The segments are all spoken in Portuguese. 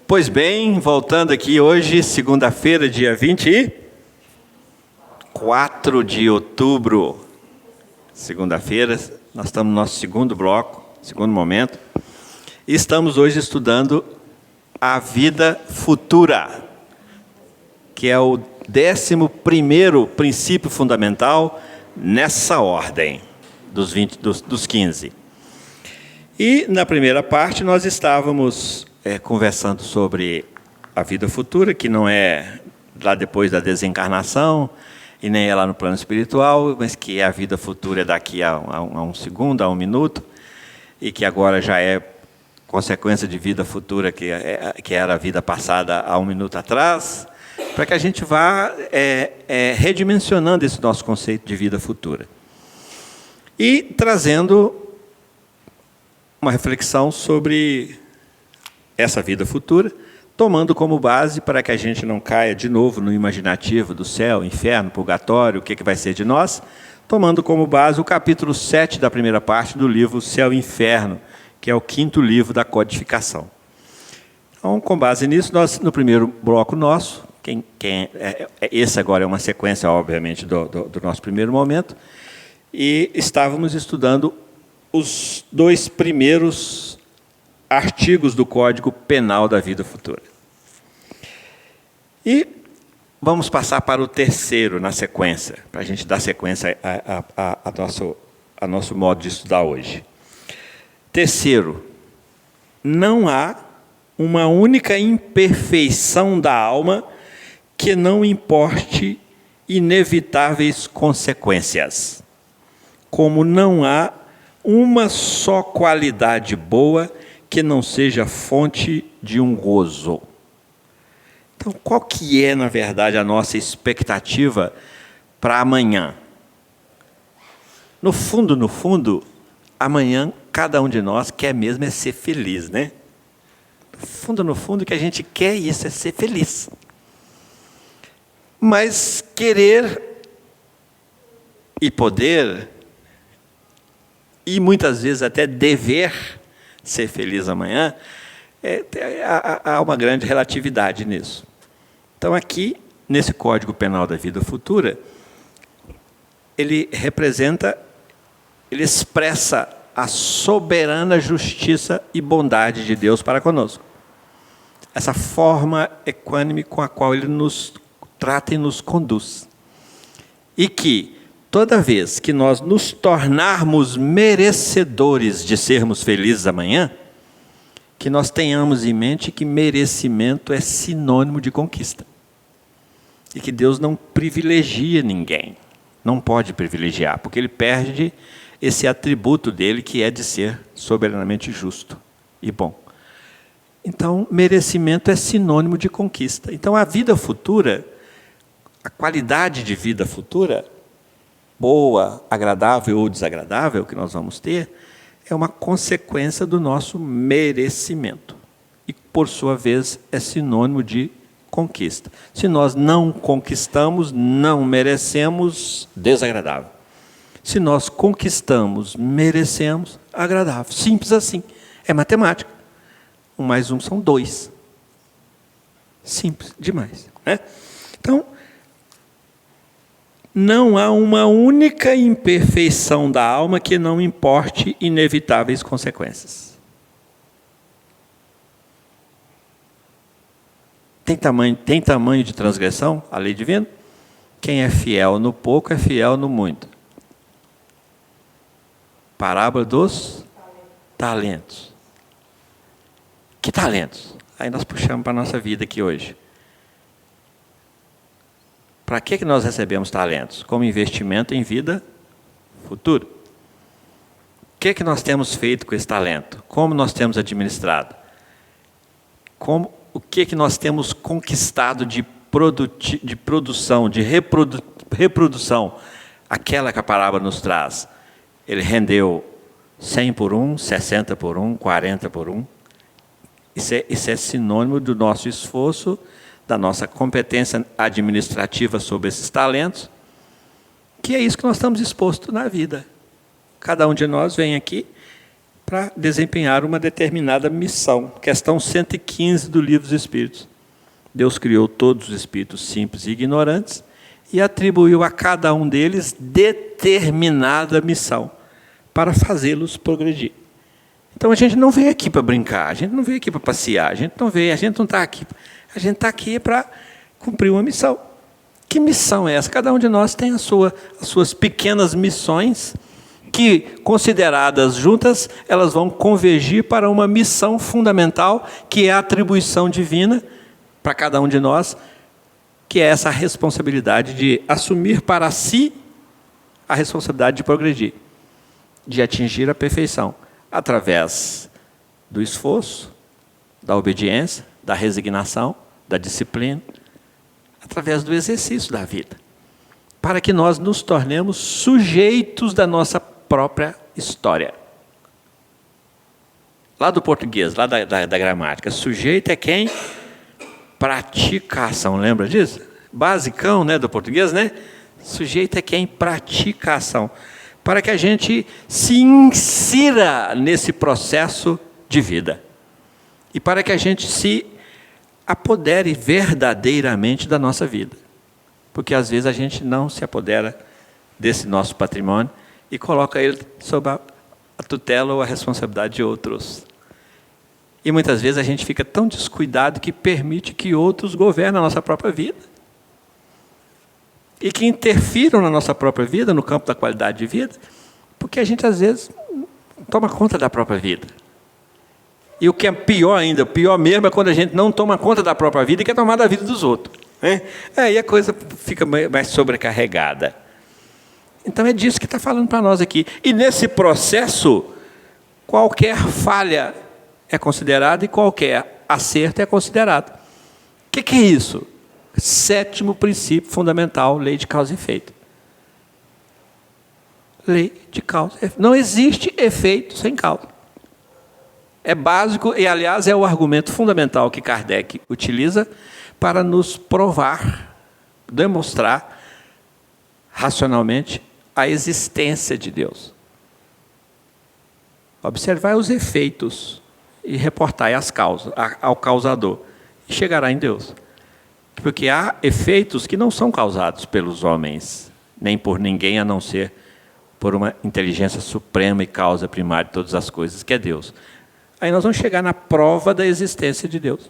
Pois bem, voltando aqui hoje, segunda-feira, dia 24 de outubro. Segunda-feira, nós estamos no nosso segundo bloco, segundo momento. E estamos hoje estudando a vida futura, que é o 11º princípio fundamental nessa ordem dos 15. E na primeira parte nós estávamos conversando sobre a vida futura, que não é lá depois da desencarnação, e nem é lá no plano espiritual, mas que é a vida futura daqui a um segundo, a um minuto, e que agora já é consequência de vida futura que era a vida passada há um minuto atrás, para que a gente vá redimensionando esse nosso conceito de vida futura. E trazendo uma reflexão sobre essa vida futura, tomando como base para que a gente não caia de novo no imaginativo do céu, inferno, purgatório, o que vai ser de nós, tomando como base o capítulo 7 da primeira parte do livro Céu e Inferno, que é o 5º livro da codificação. Então, com base nisso, nós, no primeiro bloco nosso, esse agora é uma sequência, obviamente, do nosso primeiro momento, e estávamos estudando os 2 primeiros artigos do Código Penal da Vida Futura. E vamos passar para o terceiro na sequência, para a gente dar sequência a nosso modo de estudar hoje. Terceiro, não há uma única imperfeição da alma que não importe inevitáveis consequências, como não há uma só qualidade boa que não seja fonte de um gozo. Então, qual que é, na verdade, a nossa expectativa para amanhã? No fundo, amanhã, cada um de nós quer mesmo é ser feliz, né? No fundo, o que a gente quer isso é ser feliz. Mas querer e poder, e muitas vezes até dever ser feliz amanhã, há uma grande relatividade nisso. Então, aqui, nesse Código Penal da Vida Futura, ele expressa a soberana justiça e bondade de Deus para conosco. Essa forma equânime com a qual Ele nos trata e nos conduz. E que, toda vez que nós nos tornarmos merecedores de sermos felizes amanhã, que nós tenhamos em mente que merecimento é sinônimo de conquista. E que Deus não privilegia ninguém. Não pode privilegiar, porque Ele perde esse atributo dele, que é de ser soberanamente justo e bom. Então, merecimento é sinônimo de conquista. Então, a vida futura, a qualidade de vida futura, boa, agradável ou desagradável, que nós vamos ter, é uma consequência do nosso merecimento. E, por sua vez, é sinônimo de conquista. Se nós não conquistamos, não merecemos, desagradável. Se nós conquistamos, merecemos, agradável. Simples assim. É matemática. 1 mais 1 são 2. Simples demais, né? Então, não há uma única imperfeição da alma que não importe inevitáveis consequências. Tem tamanho de transgressão a lei divina? Quem é fiel no pouco é fiel no muito. Parábola dos talentos. Que talentos? Aí nós puxamos para a nossa vida aqui hoje. Para que nós recebemos talentos? Como investimento em vida futura. O que nós temos feito com esse talento? Como nós temos administrado? O que nós temos conquistado de produção, de reprodução? Aquela que a parábola nos traz. Ele rendeu 100 por 1, 60 por 1, 40 por 1. Isso é sinônimo do nosso esforço da nossa competência administrativa sobre esses talentos, que é isso que nós estamos expostos na vida. Cada um de nós vem aqui para desempenhar uma determinada missão. Questão 115 do Livro dos Espíritos. Deus criou todos os espíritos simples e ignorantes e atribuiu a cada um deles determinada missão para fazê-los progredir. Então a gente não veio aqui para brincar, a gente não veio aqui para passear, a gente não está aqui. A gente está aqui para cumprir uma missão. Que missão é essa? Cada um de nós tem as suas pequenas missões que, consideradas juntas, elas vão convergir para uma missão fundamental, que é a atribuição divina para cada um de nós, que é essa responsabilidade de assumir para si a responsabilidade de progredir, de atingir a perfeição, através do esforço, da obediência, da resignação, da disciplina, através do exercício da vida, para que nós nos tornemos sujeitos da nossa própria história. Lá do português, lá da gramática, sujeito é quem pratica a ação, lembra disso? Basicão, né, do português, né? Sujeito é quem pratica a ação, para que a gente se insira nesse processo de vida e para que a gente se apodere verdadeiramente da nossa vida, porque às vezes a gente não se apodera desse nosso patrimônio e coloca ele sob a tutela ou a responsabilidade de outros. E muitas vezes a gente fica tão descuidado que permite que outros governem a nossa própria vida e que interfiram na nossa própria vida, no campo da qualidade de vida, porque a gente às vezes toma conta da própria vida. E o que é pior ainda, o pior mesmo é quando a gente não toma conta da própria vida e quer tomar da vida dos outros. Aí a coisa fica mais sobrecarregada. Então é disso que está falando para nós aqui. E nesse processo, qualquer falha é considerada e qualquer acerto é considerado. O que é isso? 7º princípio fundamental, lei de causa e efeito. Lei de causa e efeito. Não existe efeito sem causa. É básico e, aliás, é o argumento fundamental que Kardec utiliza para nos provar, demonstrar racionalmente a existência de Deus. Observar os efeitos e reportar as causas ao causador e chegará em Deus. Porque há efeitos que não são causados pelos homens, nem por ninguém a não ser por uma inteligência suprema e causa primária de todas as coisas, que é Deus. Aí nós vamos chegar na prova da existência de Deus.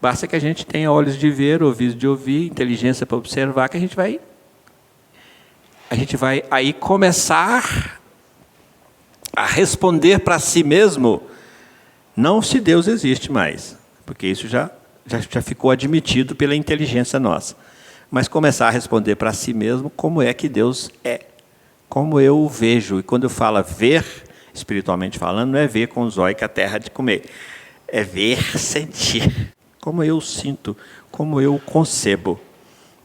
Basta que a gente tenha olhos de ver, ouvidos de ouvir, inteligência para observar, que a gente vai aí começar a responder para si mesmo, não se Deus existe mais, porque isso já ficou admitido pela inteligência nossa, mas começar a responder para si mesmo como é que Deus é, como eu o vejo. E quando eu falo ver, espiritualmente falando, não é ver com os olhos que a terra de comer, é ver, sentir, como eu sinto, como eu concebo.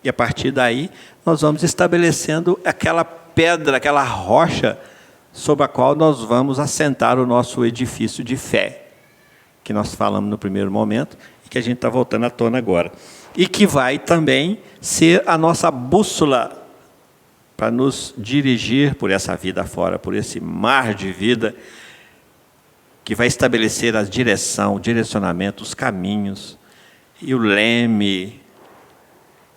E a partir daí, nós vamos estabelecendo aquela pedra, aquela rocha, sobre a qual nós vamos assentar o nosso edifício de fé, que nós falamos no primeiro momento, e que a gente está voltando à tona agora. E que vai também ser a nossa bússola para nos dirigir por essa vida fora, por esse mar de vida, que vai estabelecer a direção, o direcionamento, os caminhos, e o leme,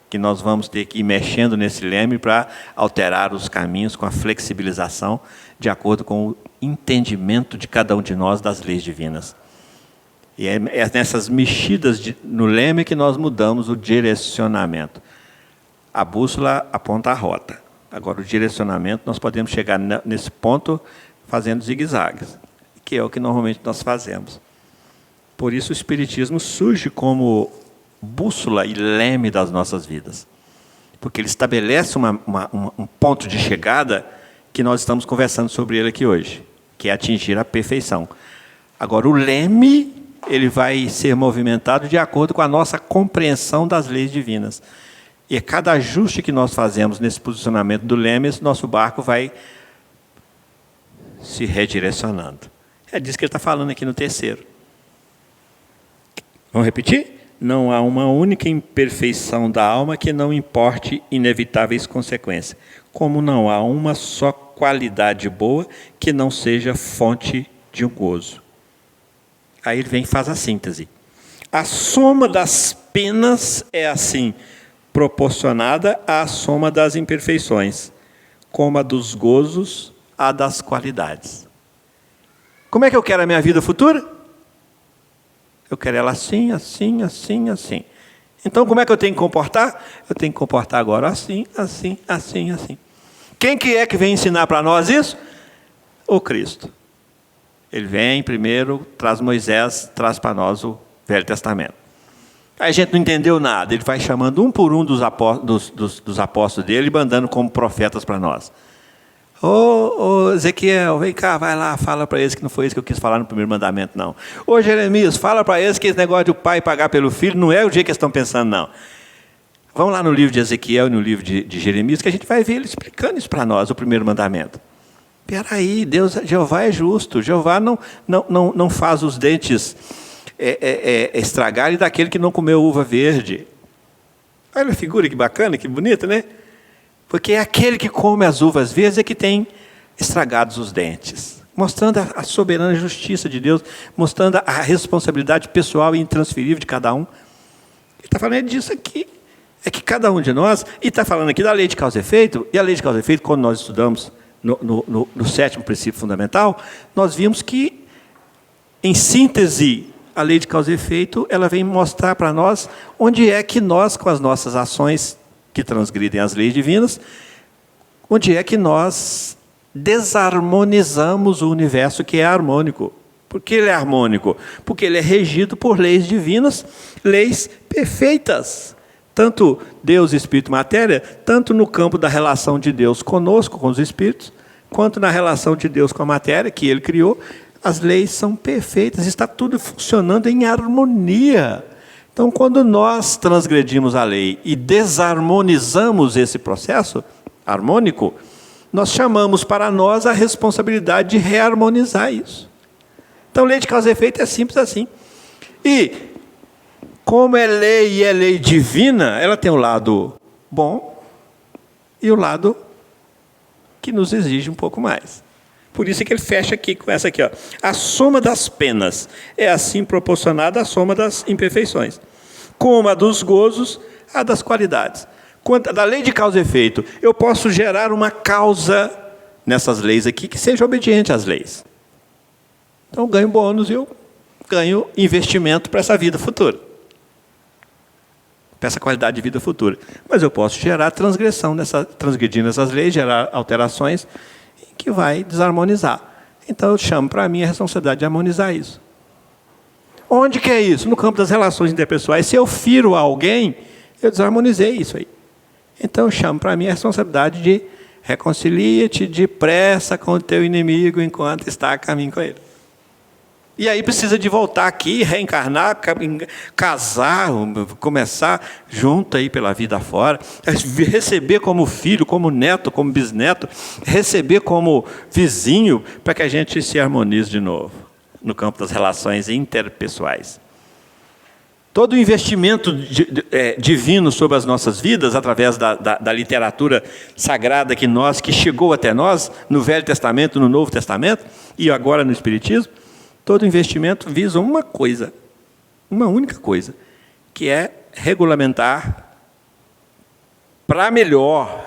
que nós vamos ter que ir mexendo nesse leme para alterar os caminhos com a flexibilização, de acordo com o entendimento de cada um de nós das leis divinas. E é nessas mexidas no leme que nós mudamos o direcionamento. A bússola aponta a rota. Agora, o direcionamento, nós podemos chegar nesse ponto fazendo zigue-zagues, que é o que normalmente nós fazemos. Por isso o Espiritismo surge como bússola e leme das nossas vidas. Porque ele estabelece um ponto de chegada que nós estamos conversando sobre ele aqui hoje, que é atingir a perfeição. Agora, o leme, ele vai ser movimentado de acordo com a nossa compreensão das leis divinas. E a cada ajuste que nós fazemos nesse posicionamento do leme, esse nosso barco vai se redirecionando. É disso que ele está falando aqui no 3º. Vamos repetir? não há uma única imperfeição da alma que não importe inevitáveis consequências, como não há uma só qualidade boa que não seja fonte de um gozo. Aí ele vem e faz a síntese. A soma das penas é assim, proporcionada à soma das imperfeições, como a dos gozos, a das qualidades. Como é que eu quero a minha vida futura? Eu quero ela assim, assim, assim, assim. Então, como é que eu tenho que comportar? Eu tenho que comportar agora assim, assim, assim, assim. Quem que é que vem ensinar para nós isso? O Cristo. Ele vem primeiro, traz Moisés, traz para nós o Velho Testamento. Aí a gente não entendeu nada. Ele vai chamando um por um dos apóstolos dele e mandando como profetas para nós. Ô Ezequiel, vem cá, vai lá, fala para eles que não foi isso que eu quis falar no primeiro mandamento, não. Ô Jeremias, fala para eles que esse negócio de o pai pagar pelo filho não é o jeito que eles estão pensando, não. Vamos lá no livro de Ezequiel e no livro de Jeremias, que a gente vai ver ele explicando isso para nós, o primeiro mandamento. Peraí, Jeová é justo, Jeová não faz os dentes estragarem daquele que não comeu uva verde. Olha a figura que bacana, que bonita, né? Porque é aquele que come as uvas verdes é que tem estragados os dentes. Mostrando a soberana justiça de Deus, mostrando a responsabilidade pessoal e intransferível de cada um. Ele está falando disso aqui. É que cada um de nós, e está falando aqui da lei de causa e efeito, e a lei de causa e efeito, quando nós estudamos no sétimo princípio fundamental, nós vimos que, em síntese, a lei de causa e efeito, ela vem mostrar para nós onde é que nós, com as nossas ações que transgridem as leis divinas, onde é que nós desarmonizamos o universo que é harmônico. Por que ele é harmônico? Porque ele é regido por leis divinas, leis perfeitas. Tanto Deus, Espírito e Matéria, tanto no campo da relação de Deus conosco, com os Espíritos, quanto na relação de Deus com a matéria, que Ele criou, as leis são perfeitas, está tudo funcionando em harmonia. Então, quando nós transgredimos a lei e desarmonizamos esse processo harmônico, nós chamamos para nós a responsabilidade de reharmonizar isso. Então, lei de causa e efeito é simples assim. E, como é lei e é lei divina, ela tem o lado bom e o lado que nos exige um pouco mais. Por isso é que ele fecha aqui com essa aqui, ó. A soma das penas é assim proporcionada à soma das imperfeições, como a dos gozos, a das qualidades. Quanto a da lei de causa e efeito, eu posso gerar uma causa nessas leis aqui que seja obediente às leis. Então eu ganho bônus e eu ganho investimento para essa vida futura, para essa qualidade de vida futura. Mas eu posso gerar transgressão, transgredindo essas leis, gerar alterações que vai desarmonizar. Então eu chamo para mim a responsabilidade de harmonizar isso. Onde que é isso? No campo das relações interpessoais. Se eu firo alguém, eu desarmonizei isso aí. Então eu chamo para mim a responsabilidade de reconcilia-te depressa com o teu inimigo enquanto está a caminho com ele. E aí precisa de voltar aqui, reencarnar, casar, começar junto aí pela vida fora, receber como filho, como neto, como bisneto, receber como vizinho, para que a gente se harmonize de novo no campo das relações interpessoais. Todo o investimento divino sobre as nossas vidas, através da literatura sagrada que chegou até nós, no Velho Testamento, no Novo Testamento, e agora no Espiritismo, todo investimento visa uma coisa, uma única coisa, que é regulamentar para melhor,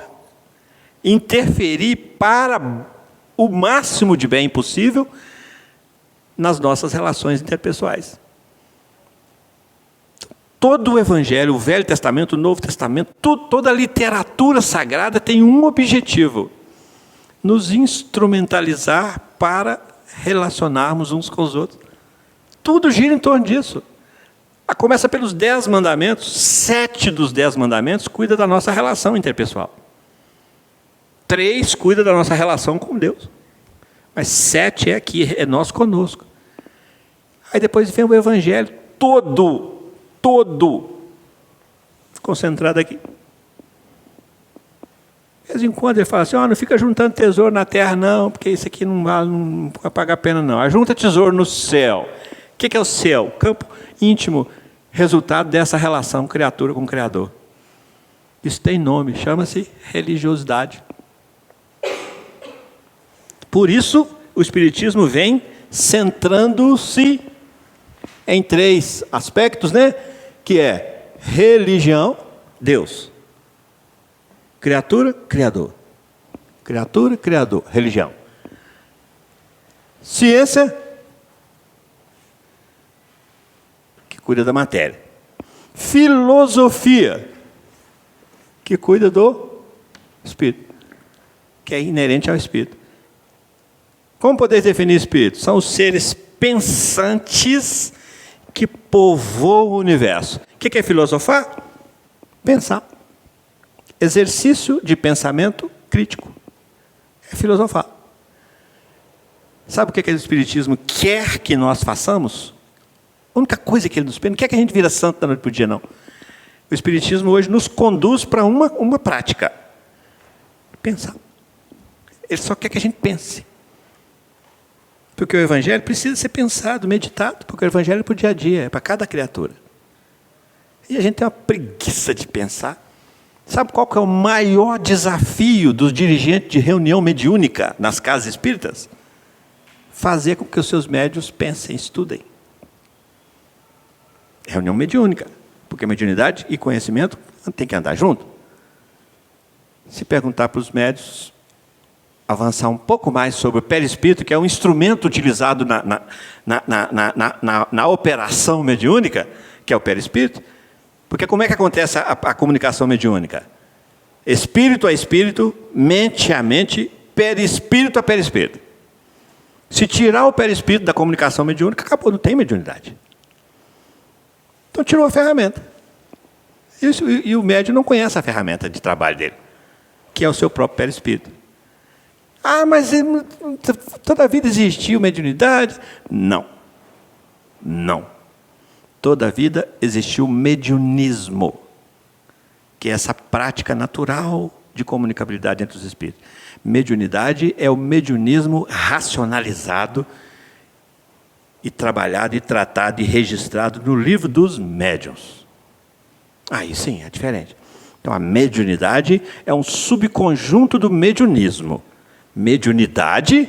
interferir para o máximo de bem possível nas nossas relações interpessoais. Todo o Evangelho, o Velho Testamento, o Novo Testamento, toda a literatura sagrada tem um objetivo: nos instrumentalizar para relacionarmos uns com os outros. Tudo gira em torno disso. Começa pelos 10 mandamentos, 7 dos 10 mandamentos cuida da nossa relação interpessoal. 3 cuida da nossa relação com Deus. Mas 7 é aqui, é nós conosco. Aí depois vem o Evangelho todo concentrado aqui. De vez em quando ele fala assim, não fica juntando tesouro na terra não, porque isso aqui não vai pagar a pena não. Ajunta tesouro no céu. O que é o céu? Campo íntimo, resultado dessa relação criatura com criador. Isso tem nome, chama-se religiosidade. Por isso, o Espiritismo vem centrando-se em 3 aspectos, né? Que é religião, Deus. Criatura, criador. Criatura, criador, religião. Ciência, que cuida da matéria. Filosofia, que cuida do espírito, que é inerente ao espírito. Como poder definir espírito? São os seres pensantes que povoam o universo. O que é filosofar? Pensar. Exercício de pensamento crítico. É filosofar. Sabe o que o Espiritismo quer que nós façamos? A única coisa que ele nos pede, não quer que a gente vira santo da noite para o dia, não. O Espiritismo hoje nos conduz para uma prática. Pensar. Ele só quer que a gente pense. Porque o Evangelho precisa ser pensado, meditado, porque o Evangelho é para o dia a dia, é para cada criatura. E a gente tem uma preguiça de pensar. Sabe qual que é o maior desafio dos dirigentes de reunião mediúnica nas casas espíritas? Fazer com que os seus médiuns pensem, estudem. Reunião mediúnica, porque mediunidade e conhecimento tem que andar junto. Se perguntar para os médiuns, avançar um pouco mais sobre o perispírito, que é um instrumento utilizado na operação mediúnica, que é o perispírito, porque como é que acontece a comunicação mediúnica? Espírito a espírito, mente a mente, perispírito a perispírito. Se tirar o perispírito da comunicação mediúnica, acabou, não tem mediunidade. Então tirou a ferramenta. E o médium não conhece a ferramenta de trabalho dele, que é o seu próprio perispírito. Ah, mas toda a vida existiu mediunidade? Não. Não. Toda a vida existiu mediunismo, que é essa prática natural de comunicabilidade entre os espíritos. Mediunidade é o mediunismo racionalizado e trabalhado e tratado e registrado no livro dos médiuns. Aí sim, é diferente. Então a mediunidade é um subconjunto do mediunismo. Mediunidade,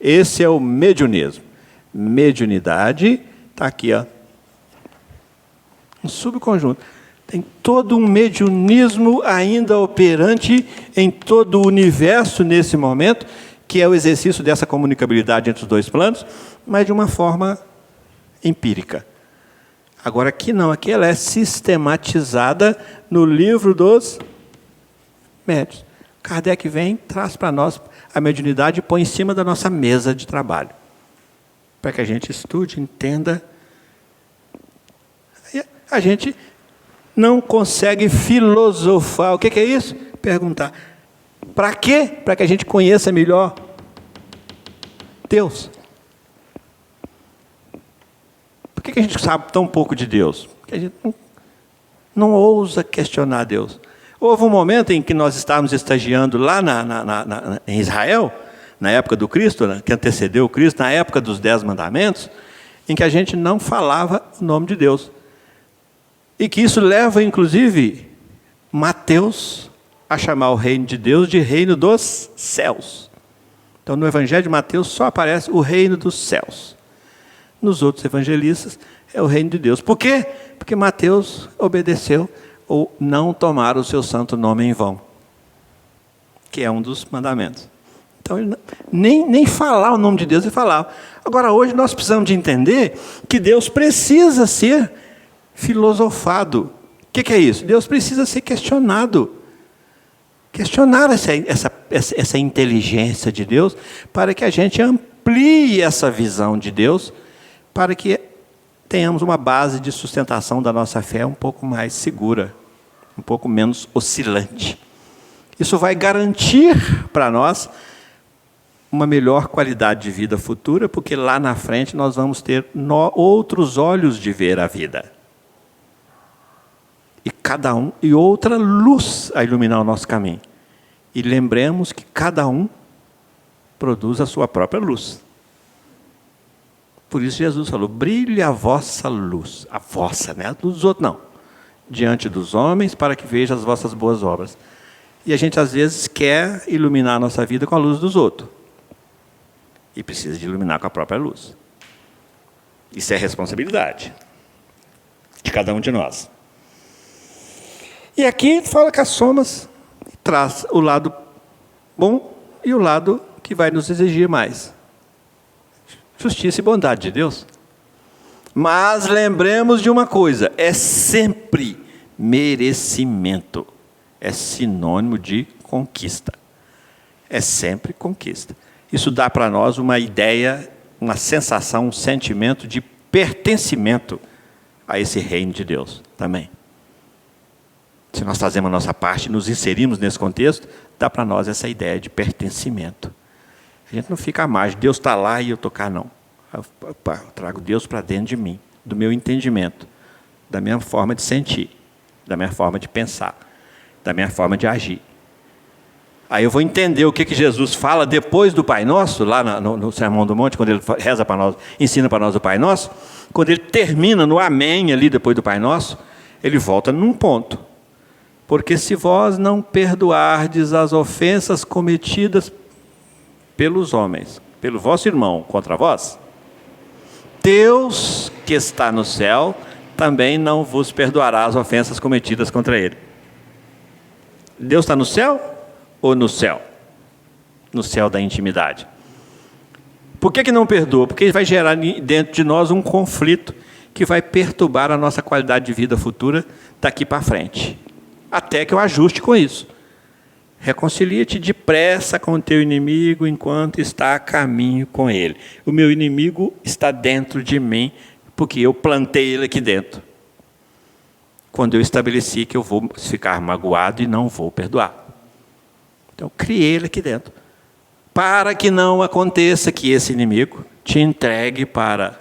esse é o mediunismo. Mediunidade, está aqui, ó, um subconjunto. Tem todo um mediunismo ainda operante em todo o universo nesse momento, que é o exercício dessa comunicabilidade entre os 2 planos, mas de uma forma empírica. Agora aqui não, aqui ela é sistematizada no livro dos médiuns. Kardec vem, traz para nós a mediunidade e põe em cima da nossa mesa de trabalho, para que a gente estude, entenda. A gente não consegue filosofar. O que é isso? Perguntar. Para quê? Para que a gente conheça melhor Deus. Por que a gente sabe tão pouco de Deus? Porque a gente não ousa questionar Deus. Houve um momento em que nós estávamos estagiando lá em Israel, na época do Cristo, que antecedeu o Cristo, na época dos 10 mandamentos, em que a gente não falava o nome de Deus. E que isso leva, inclusive, Mateus a chamar o reino de Deus de reino dos céus. Então, no Evangelho de Mateus só aparece o reino dos céus. Nos outros evangelistas é o reino de Deus. Por quê? Porque Mateus obedeceu ou não tomar o seu santo nome em vão, que é um dos mandamentos. Então, ele nem falar o nome de Deus ele falava. Agora, hoje nós precisamos de entender que Deus precisa ser filosofado. O que é isso? Deus precisa ser questionado. Questionar essa inteligência de Deus, para que a gente amplie essa visão de Deus, para que tenhamos uma base de sustentação da nossa fé um pouco mais segura, um pouco menos oscilante. Isso vai garantir para nós uma melhor qualidade de vida futura, porque lá na frente nós vamos ter outros olhos de ver a vida. E outra luz a iluminar o nosso caminho. E lembremos que cada um produz a sua própria luz. Por isso Jesus falou, brilhe a vossa luz. A vossa, né? A luz dos outros não. Diante dos homens, para que vejam as vossas boas obras. E a gente, às vezes, quer iluminar a nossa vida com a luz dos outros. E precisa de iluminar com a própria luz. Isso é responsabilidade de cada um de nós. E aqui fala que as somas traz o lado bom e o lado que vai nos exigir mais. Justiça e bondade de Deus. Mas lembremos de uma coisa, é sempre merecimento. É sinônimo de conquista. É sempre conquista. Isso dá para nós uma ideia, uma sensação, um sentimento de pertencimento a esse reino de Deus também. Se nós fazemos a nossa parte, nos inserimos nesse contexto, dá para nós essa ideia de pertencimento. A gente não fica à margem, Deus está lá e eu estou cá, não. Eu trago Deus para dentro de mim, do meu entendimento, da minha forma de sentir, da minha forma de pensar, da minha forma de agir. Aí eu vou entender o que Jesus fala depois do Pai Nosso, lá no Sermão do Monte, quando ele reza para nós, ensina para nós o Pai Nosso, quando ele termina no Amém, ali depois do Pai Nosso, ele volta num ponto. Porque se vós não perdoardes as ofensas cometidas pelos homens, pelo vosso irmão contra vós, Deus que está no céu também não vos perdoará as ofensas cometidas contra ele. Deus está no céu ou no céu? No céu da intimidade. Por que não perdoa? Porque ele vai gerar dentro de nós um conflito que vai perturbar a nossa qualidade de vida futura daqui para frente. Até que eu ajuste com isso. Reconcilia-te depressa com o teu inimigo enquanto está a caminho com ele. O meu inimigo está dentro de mim, porque eu plantei ele aqui dentro. Quando eu estabeleci que eu vou ficar magoado e não vou perdoar. Então, eu criei ele aqui dentro. Para que não aconteça que esse inimigo te entregue para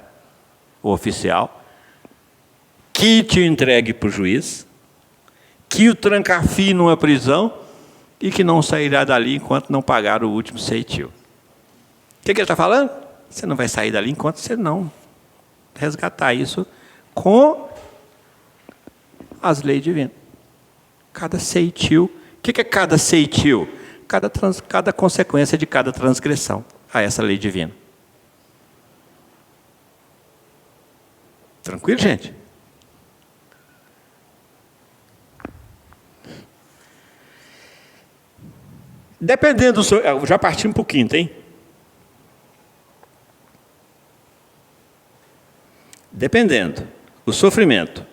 o oficial, que te entregue para o juiz, que o trancafiie numa prisão e que não sairá dali enquanto não pagar o último ceitil. O que ele está falando? Você não vai sair dali enquanto você não resgatar isso com as leis divinas. Cada ceitil. O que é cada ceitil? Cada consequência de cada transgressão a essa lei divina. Tranquilo, gente? Dependendo do já parti um pouquinho, tem? Dependendo do sofrimento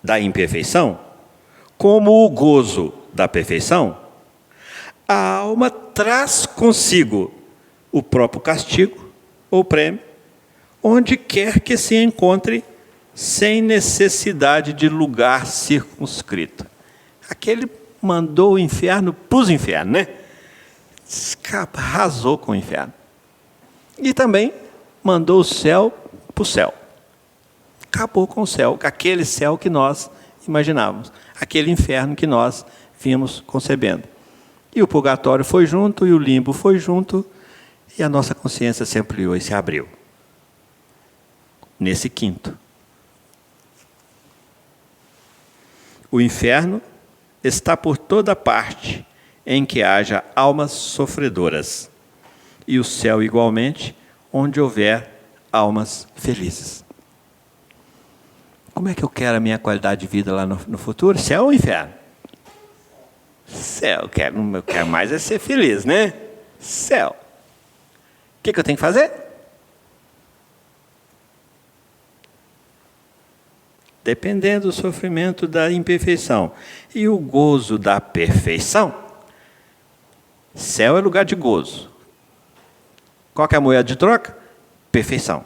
da imperfeição, como o gozo da perfeição, a alma traz consigo o próprio castigo ou prêmio, onde quer que se encontre, sem necessidade de lugar circunscrito. Aquele mandou o inferno para os infernos, né? Arrasou com o inferno. E também mandou o céu para o céu. Acabou com o céu, aquele céu que nós imaginávamos, aquele inferno que nós vimos concebendo. E o purgatório foi junto, e o limbo foi junto, e a nossa consciência se ampliou e se abriu. Nesse quinto. O inferno está por toda parte em que haja almas sofredoras, e o céu igualmente, onde houver almas felizes. Como é que eu quero a minha qualidade de vida lá no futuro? Céu ou inferno? Céu, eu quero mais é ser feliz, né? Céu. O que eu tenho que fazer? Dependendo do sofrimento da imperfeição e o gozo da perfeição, céu é lugar de gozo. Qual que é a moeda de troca? Perfeição.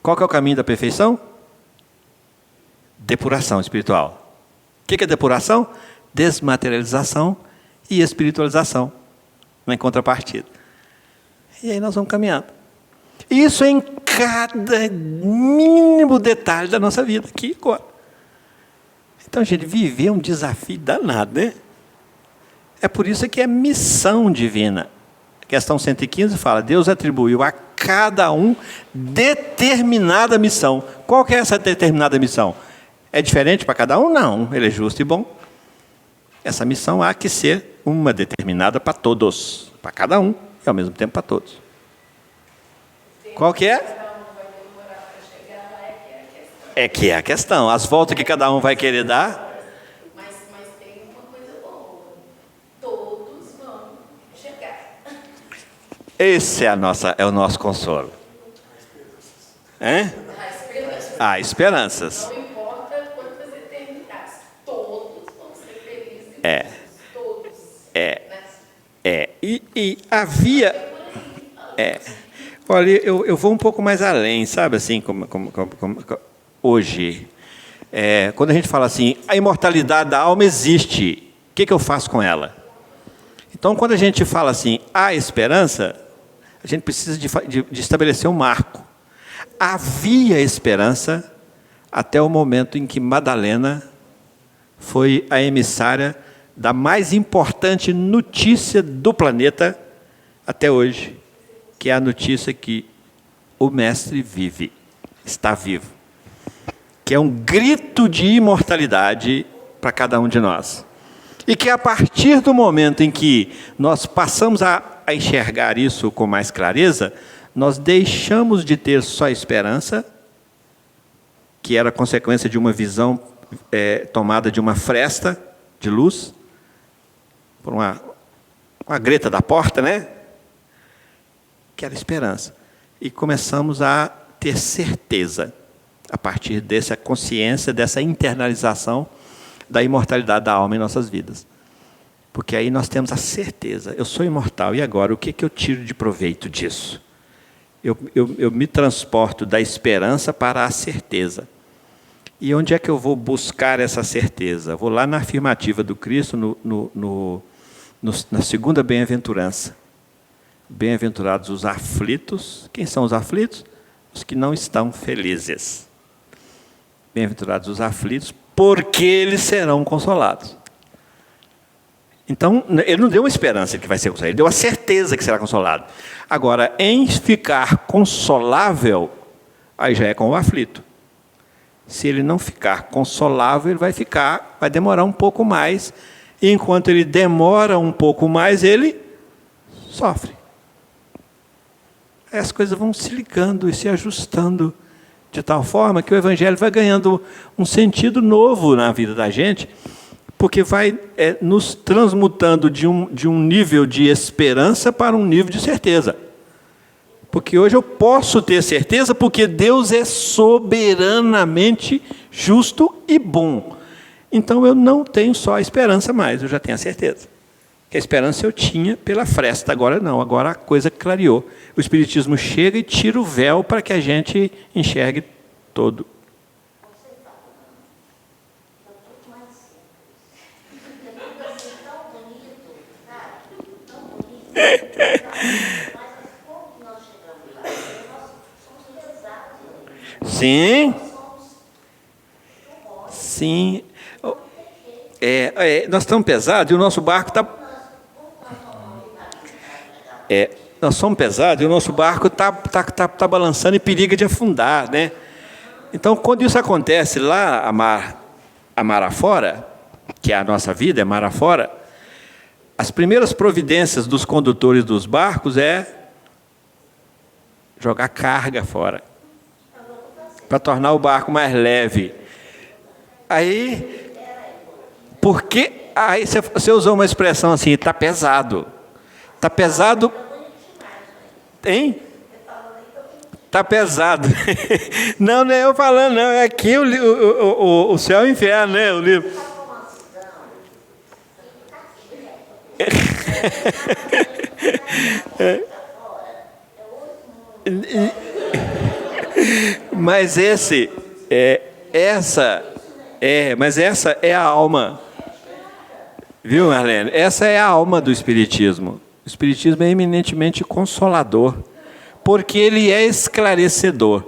Qual que é o caminho da perfeição? Depuração espiritual. O que é depuração? Desmaterialização e espiritualização, na contrapartida. E aí nós vamos caminhando. Isso em cada mínimo detalhe da nossa vida, aqui e agora. Então, gente, viver é um desafio danado, né? É por isso que é missão divina. Questão 115 fala, Deus atribuiu a cada um determinada missão. Qual que é essa determinada missão? É diferente para cada um? Não, ele é justo e bom. Essa missão há que ser uma determinada para todos, para cada um, e ao mesmo tempo para todos. Qual que é? É que é a questão. As voltas que cada um vai querer dar. Mas tem uma coisa boa. Todos vão chegar. Esse é o nosso consolo. Hein? Há esperanças. Não importa quantas eternidades. Todos vão ser felizes. Todos. E havia... Olha, eu vou um pouco mais além, sabe assim, como hoje. Quando a gente fala assim, a imortalidade da alma existe, o que eu faço com ela? Então, quando a gente fala assim, há esperança, a gente precisa de estabelecer um marco. Havia esperança até o momento em que Madalena foi a emissária da mais importante notícia do planeta até hoje, que é a notícia que o Mestre vive, está vivo, que é um grito de imortalidade para cada um de nós. E que a partir do momento em que nós passamos a enxergar isso com mais clareza, nós deixamos de ter só esperança, que era consequência de uma visão tomada de uma fresta de luz, por uma greta da porta, né? Que era esperança. E começamos a ter certeza, a partir dessa consciência, dessa internalização da imortalidade da alma em nossas vidas. Porque aí nós temos a certeza, eu sou imortal, e agora, o que eu tiro de proveito disso? Eu me transporto da esperança para a certeza. E onde é que eu vou buscar essa certeza? Vou lá na afirmativa do Cristo, na segunda bem-aventurança. Bem-aventurados os aflitos. Quem são os aflitos? Os que não estão felizes. Bem-aventurados os aflitos, porque eles serão consolados. Então, ele não deu uma esperança de que vai ser consolado, ele deu a certeza que será consolado. Agora, em ficar consolável, aí já é com o aflito. Se ele não ficar consolável, ele vai demorar um pouco mais, e enquanto ele demora um pouco mais, ele sofre. Aí as coisas vão se ligando e se ajustando de tal forma que o Evangelho vai ganhando um sentido novo na vida da gente, porque vai nos transmutando de um nível de esperança para um nível de certeza. Porque hoje eu posso ter certeza porque Deus é soberanamente justo e bom. Então eu não tenho só a esperança mais, eu já tenho a certeza. Que a esperança eu tinha pela fresta, agora não, agora a coisa clareou. O Espiritismo chega e tira o véu para que a gente enxergue todo. Sim. Sim. Nós estamos pesados e o nosso barco está... nós somos pesados e o nosso barco está balançando e periga de afundar, né? Então, quando isso acontece lá, a mar afora, que é a nossa vida, é mar afora, as primeiras providências dos condutores dos barcos é jogar carga fora, para tornar o barco mais leve. Aí, aí você usou uma expressão assim, está pesado. Está pesado... Hein? Está pesado. Não é eu falando, não. É aqui o céu e o inferno, né? O livro. Mas essa é a alma. Viu, Marlene? Essa é a alma do Espiritismo. O Espiritismo é eminentemente consolador, porque ele é esclarecedor.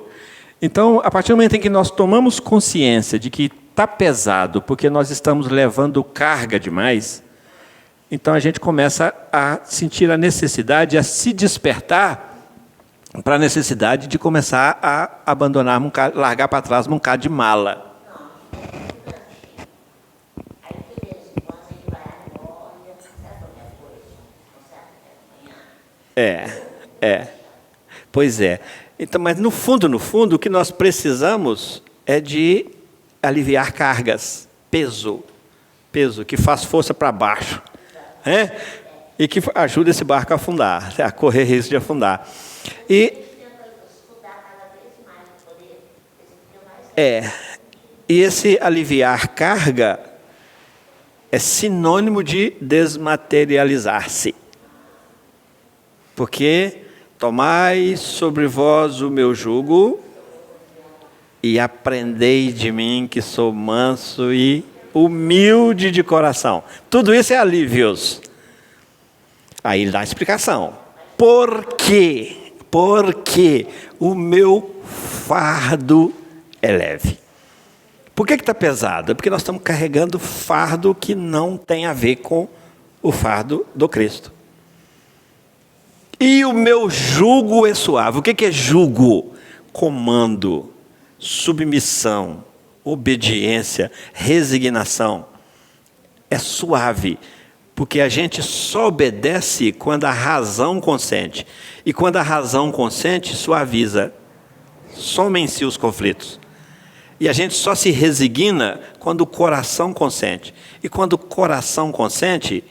Então, a partir do momento em que nós tomamos consciência de que está pesado, porque nós estamos levando carga demais, Então a gente começa a sentir a necessidade, a se despertar para a necessidade de começar a abandonar, largar para trás um bocado de mala. Pois é. Então, mas no fundo, o que nós precisamos é de aliviar cargas, peso, que faz força para baixo, e que ajuda esse barco a afundar, a correr risco de afundar. E esse aliviar carga é sinônimo de desmaterializar-se. Porque tomai sobre vós o meu jugo e aprendei de mim que sou manso e humilde de coração. Tudo isso é alívios. Aí ele dá a explicação. Por quê? Porque o meu fardo é leve. Por que está pesado? É porque nós estamos carregando fardo que não tem a ver com o fardo do Cristo. E o meu jugo é suave. O que é jugo? Comando, submissão, obediência, resignação. É suave, porque a gente só obedece quando a razão consente. E quando a razão consente, suaviza, soma em si os conflitos. E a gente só se resigna quando o coração consente. E quando o coração consente,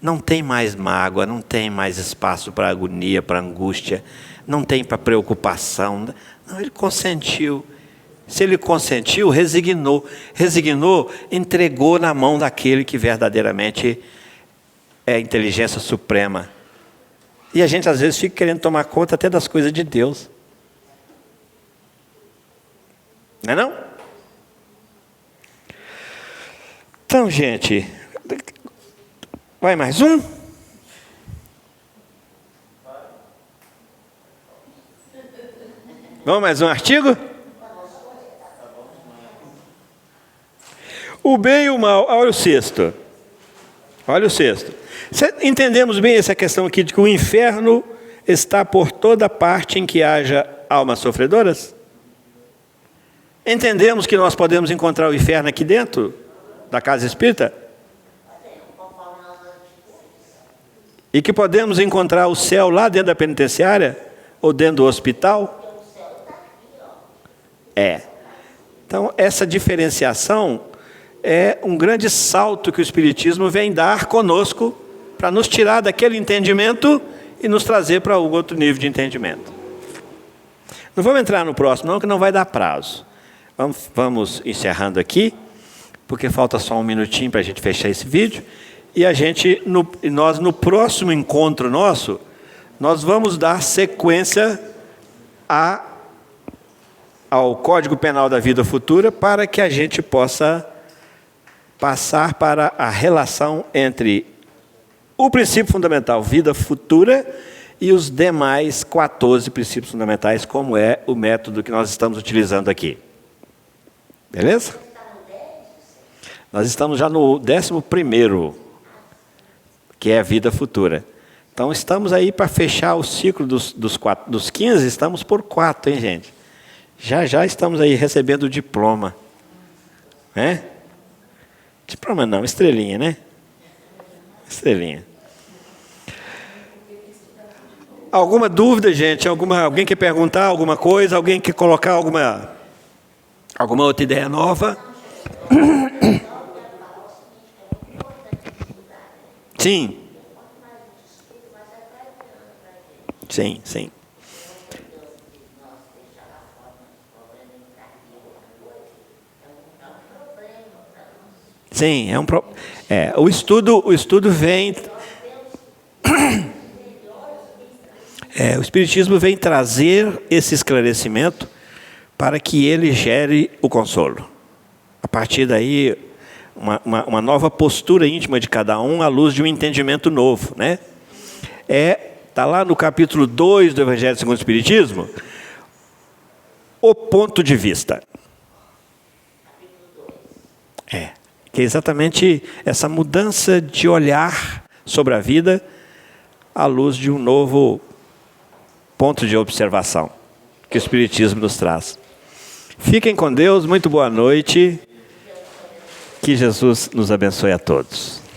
não tem mais mágoa, não tem mais espaço para agonia, para angústia, não tem para preocupação. Não, ele consentiu. Se ele consentiu, resignou. Resignou, entregou na mão daquele que verdadeiramente é a inteligência suprema. E a gente às vezes fica querendo tomar conta até das coisas de Deus. Não é não? Então, gente, vai mais um? Vamos mais um artigo? O bem e o mal. Olha o sexto. Olha o sexto. Entendemos bem essa questão aqui de que o inferno está por toda parte em que haja almas sofredoras? Entendemos que nós podemos encontrar o inferno aqui dentro da casa espírita? E que podemos encontrar o céu lá dentro da penitenciária? Ou dentro do hospital? Então, essa diferenciação é um grande salto que o Espiritismo vem dar conosco para nos tirar daquele entendimento e nos trazer para um outro nível de entendimento. Não vamos entrar no próximo não, que não vai dar prazo. Vamos encerrando aqui, porque falta só um minutinho para a gente fechar esse vídeo. E nós no próximo encontro nosso, nós vamos dar sequência ao Código Penal da Vida Futura, para que a gente possa passar para a relação entre o princípio fundamental vida futura e os demais 14 princípios fundamentais, como é o método que nós estamos utilizando aqui. Beleza? Nós estamos já no 11º, que é a vida futura. Então estamos aí para fechar o ciclo dos 15, estamos por 4, hein, gente? Já estamos aí recebendo o diploma. Diploma não, estrelinha, né? Estrelinha. Alguma dúvida, gente? Alguém quer perguntar alguma coisa? Alguém quer colocar alguma outra ideia nova? Sim. Sim, sim. Sim, o estudo vem... o Espiritismo vem trazer esse esclarecimento para que ele gere o consolo. A partir daí, uma nova postura íntima de cada um à luz de um entendimento novo, né? Está lá no capítulo 2 do Evangelho segundo o Espiritismo, o ponto de vista. Que é exatamente essa mudança de olhar sobre a vida à luz de um novo ponto de observação que o Espiritismo nos traz. Fiquem com Deus, muito boa noite. Que Jesus nos abençoe a todos.